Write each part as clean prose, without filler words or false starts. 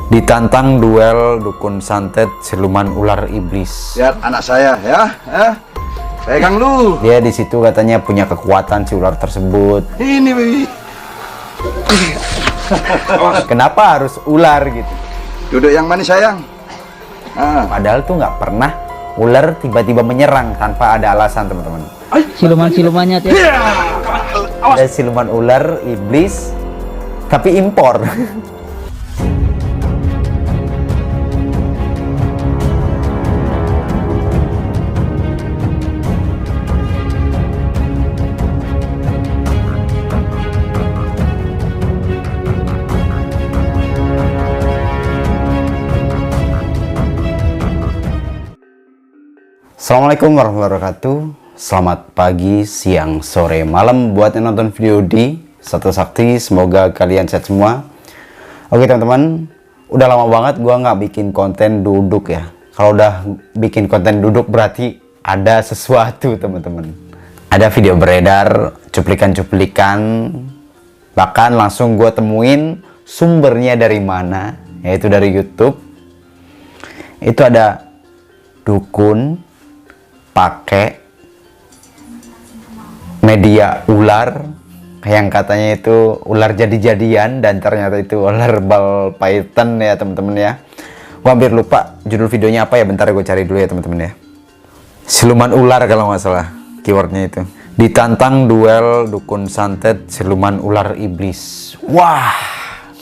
Ditantang duel dukun santet siluman ular iblis. Lihat anak saya ya, pegang lu. Dia di situ katanya punya kekuatan si ular tersebut. Ini wih. Kenapa harus ular gitu? Duduk yang manis sayang. Padahal tuh nggak pernah ular tiba-tiba menyerang tanpa ada alasan, teman-teman. Siluman-silumannya tuh. Ada siluman ular iblis tapi impor. Assalamualaikum warahmatullahi wabarakatuh. Selamat pagi, siang, sore, malam buat yang nonton video di Satu Sakti. Semoga kalian sehat semua. Oke teman-teman, udah lama banget gua nggak bikin konten duduk ya. Kalau udah bikin konten duduk berarti ada sesuatu, teman-teman. Ada video beredar, cuplikan-cuplikan, bahkan langsung gua temuin sumbernya dari mana, yaitu dari YouTube. Itu ada dukun pakai media ular yang katanya itu ular jadi-jadian, dan ternyata itu ular ball python ya teman-teman ya. Gua hampir lupa judul videonya apa ya, bentar gue cari dulu ya teman-teman ya. Siluman ular kalau nggak salah keywordnya itu. Ditantang duel dukun santet siluman ular iblis. Wah,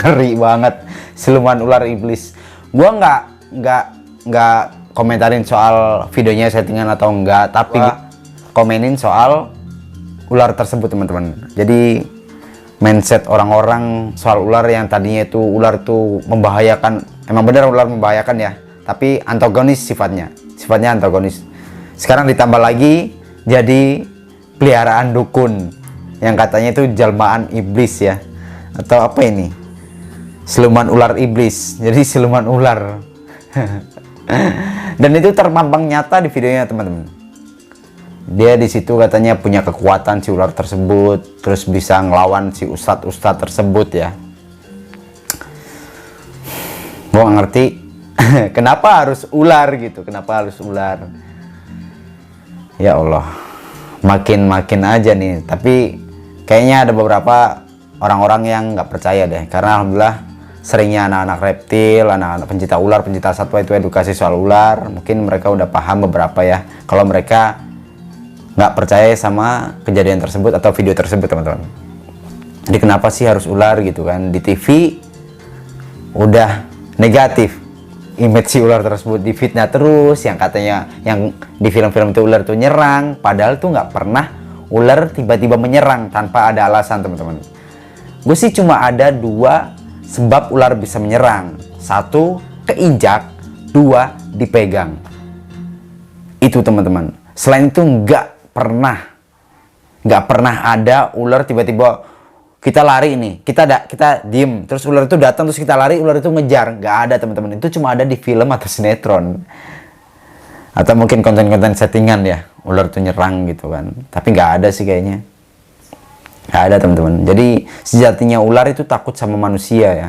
ngeri banget siluman ular iblis. Gua nggak komentarin soal videonya settingan atau enggak, tapi komenin soal ular tersebut teman-teman. Jadi mindset orang-orang soal ular yang tadinya itu ular itu membahayakan, emang benar ular membahayakan ya, tapi antagonis sifatnya antagonis. Sekarang ditambah lagi jadi peliharaan dukun yang katanya itu jelmaan iblis ya, atau apa ini, siluman ular iblis. Jadi siluman ular. Dan itu terpampang nyata di videonya teman-teman. Dia di situ katanya punya kekuatan si ular tersebut, terus bisa ngelawan si ustadz tersebut ya. Gua nggak ngerti kenapa harus ular gitu, kenapa harus ular. Ya Allah, makin aja nih. Tapi kayaknya ada beberapa orang-orang yang nggak percaya deh, karena alhamdulillah seringnya anak-anak reptil, anak-anak pencinta ular, pencinta satwa itu edukasi soal ular. Mungkin mereka udah paham beberapa ya, kalau mereka nggak percaya sama kejadian tersebut atau video tersebut teman-teman. Jadi kenapa sih harus ular gitu kan? Di TV udah negatif image si ular tersebut, difitnah terus, yang katanya yang di film-film itu ular tuh nyerang, padahal tuh nggak pernah ular tiba-tiba menyerang tanpa ada alasan teman-teman. Gue sih cuma ada dua sebab ular bisa menyerang. Satu, keinjak. Dua, dipegang. Itu teman-teman. Selain itu nggak pernah ada ular tiba-tiba kita lari nih, kita diem, terus ular itu datang, terus kita lari, ular itu ngejar. Nggak ada teman-teman. Itu cuma ada di film atau sinetron, atau mungkin konten-konten settingan ya, ular itu nyerang gitu kan. Tapi nggak ada sih kayaknya. Nggak ada teman-teman. Jadi sejatinya ular itu takut sama manusia ya.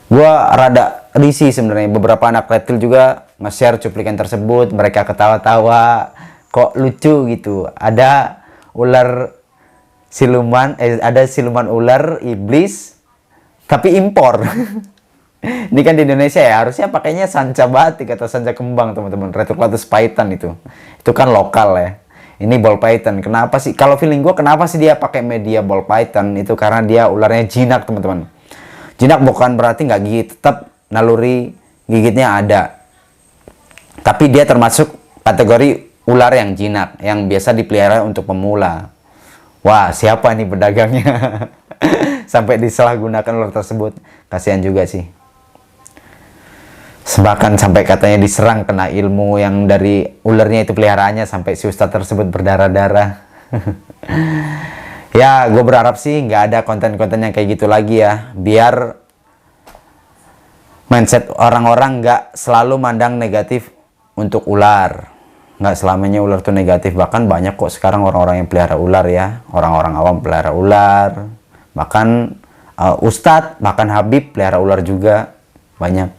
Gua rada risih sebenarnya. Beberapa anak reptil juga nge-share cuplikan tersebut, mereka ketawa-tawa, kok lucu gitu. Ada ular siluman, ada siluman ular iblis tapi impor. Ini kan di Indonesia ya, harusnya pakainya sanca batik atau sanca kembang teman-teman. Retroplatus python itu kan lokal ya. Ini ball python. Kenapa sih? Kalau feeling gue, kenapa sih dia pakai media ball python? Itu karena dia ularnya jinak teman-teman. Jinak bukan berarti nggak gigit, tetap naluri gigitnya ada. Tapi dia termasuk kategori ular yang jinak, yang biasa dipelihara untuk pemula. Wah, siapa nih pedagangnya? Sampai disalahgunakan ular tersebut. Kasihan juga sih. Bahkan sampai katanya diserang, kena ilmu yang dari ularnya itu peliharaannya, sampai si ustadz tersebut berdarah-darah. Ya, gue berharap sih nggak ada konten-konten yang kayak gitu lagi ya, biar mindset orang-orang nggak selalu mandang negatif untuk ular. Nggak selamanya ular tuh negatif, bahkan banyak kok sekarang orang-orang yang pelihara ular ya, orang-orang awam pelihara ular. Bahkan Ustadz, bahkan Habib pelihara ular juga banyak.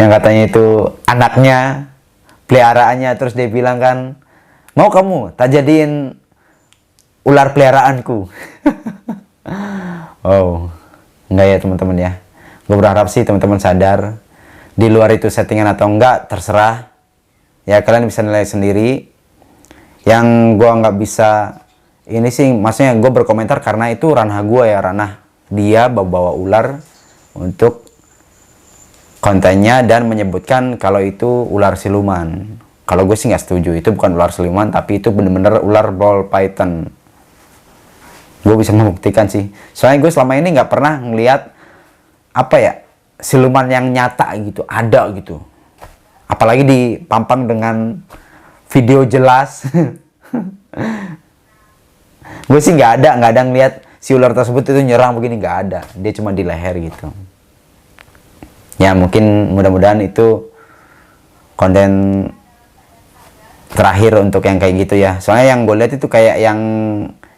Yang katanya itu anaknya, peliharaannya, terus dia bilang kan, mau kamu tak jadiin ular peliharaanku. Oh, enggak ya teman-teman ya. Gue berharap sih teman-teman sadar, di luar itu settingan atau enggak terserah. Ya kalian bisa nilai sendiri. Yang gue nggak bisa ini sih, maksudnya gue berkomentar karena itu ranah gue ya, ranah dia bawa ular untuk kontennya dan menyebutkan kalau itu ular siluman. Kalau gue sih nggak setuju, itu bukan ular siluman, tapi itu bener-bener ular ball python. Gue bisa membuktikan sih, soalnya gue selama ini nggak pernah ngeliat apa ya, siluman yang nyata gitu, ada gitu. Apalagi dipampang dengan video jelas. Gue sih nggak ada ngeliat si ular tersebut itu nyerang begini, nggak ada. Dia cuma di leher gitu. Ya mungkin mudah-mudahan itu konten terakhir untuk yang kayak gitu ya. Soalnya yang gue lihat itu kayak yang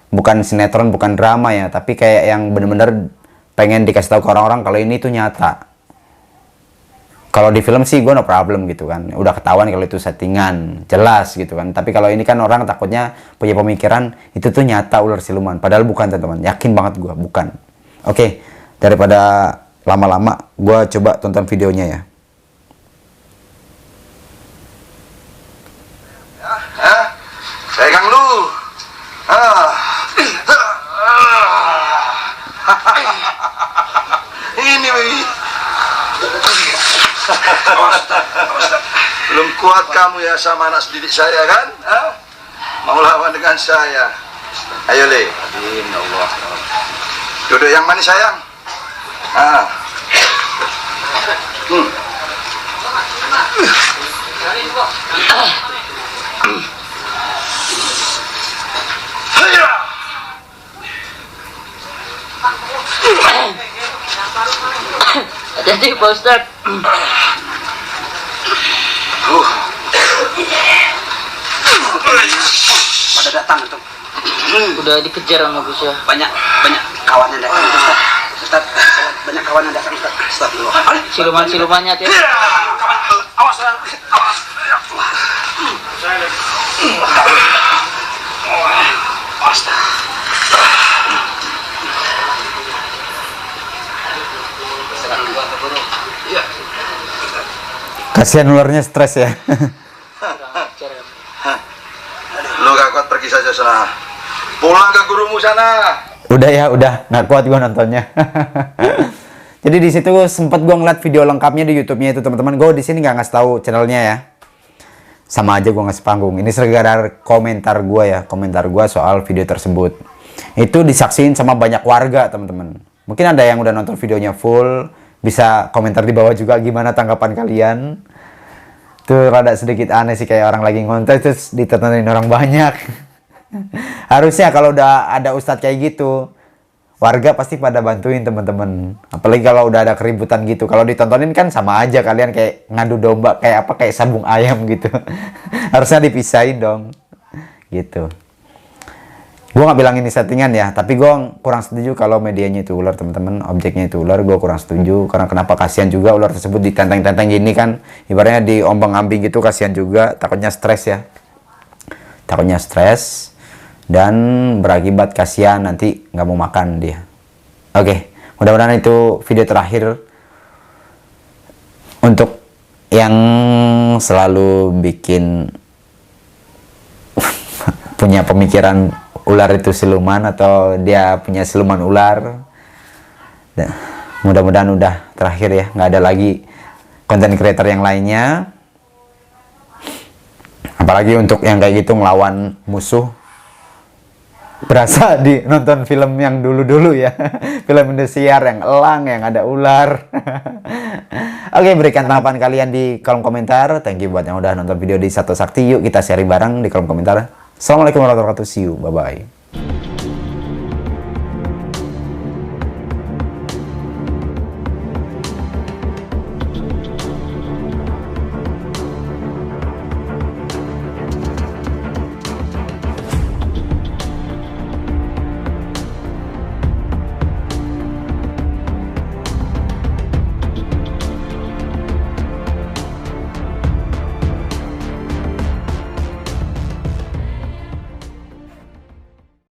bukan sinetron, bukan drama ya, tapi kayak yang bener-bener pengen dikasih tahu ke orang-orang kalau ini tuh nyata. Kalau di film sih gue no problem gitu kan, udah ketahuan kalau itu settingan, jelas gitu kan. Tapi kalau ini kan orang takutnya punya pemikiran itu tuh nyata ular siluman, padahal bukan teman-teman. Yakin banget gue bukan. Oke, daripada lama-lama, gue coba tonton videonya ya. Pegang lu. Ini wih. Belum kuat kamu ya sama anak didik saya kan? Mau lawan dengan saya? Ayo Le. Allah. Duduk yang manis sayang. Hati-hati Pak Ustadz. Pada datang itu. Udah dikejar sama Gus ya. Banyak kawan yang datang Ustaz. Ustaz, banyak kawan yang datang Ustaz. Astagfirullah. Siluman-silumannya tuh. Awas. Kasihan ularnya stres ya. Lu gak kuat pergi saja sana. Pulang ke gurumu sana. Udah ya, udah nggak kuat gue nontonnya. Jadi di situ sempet gue ngeliat video lengkapnya di YouTube-nya itu teman-teman. Gue di sini nggak ngasih tahu channelnya ya. Sama aja gue ngasih panggung. Ini sekedar komentar gue ya, komentar gue soal video tersebut. Itu disaksiin sama banyak warga teman-teman. Mungkin ada yang udah nonton videonya full, bisa komentar di bawah juga gimana tanggapan kalian. Tuh rada sedikit aneh sih, kayak orang lagi ngonten terus ditontonin orang banyak. Harusnya kalau udah ada ustadz kayak gitu, warga pasti pada bantuin teman-teman. Apalagi kalau udah ada keributan gitu. Kalau ditontonin kan sama aja, kalian kayak ngadu domba, kayak apa, kayak sambung ayam gitu. Harusnya dipisahin dong. Gitu. Gue nggak bilang ini settingan ya, tapi gue kurang setuju kalau medianya itu ular teman-teman, objeknya itu ular. Gue kurang setuju karena kenapa, kasihan juga ular tersebut ditenteng-tenteng gini kan, ibaratnya diombang-ambing gitu, kasihan juga, takutnya stres ya, takutnya stres dan berakibat kasihan nanti nggak mau makan dia. Oke, mudah-mudahan itu video terakhir untuk yang selalu bikin punya pemikiran ular itu siluman atau dia punya siluman ular. Mudah-mudahan udah terakhir ya, nggak ada lagi konten creator yang lainnya. Apalagi untuk yang kayak gitu ngelawan musuh. Berasa di nonton film yang dulu-dulu ya. Film Indosiar yang elang, yang ada ular. Oke, berikan tanggapan kalian di kolom komentar. Thank you buat yang udah nonton video di Satu Sakti. Yuk kita sharing bareng di kolom komentar. Assalamualaikum warahmatullahi wabarakatuh. See you. Bye-bye.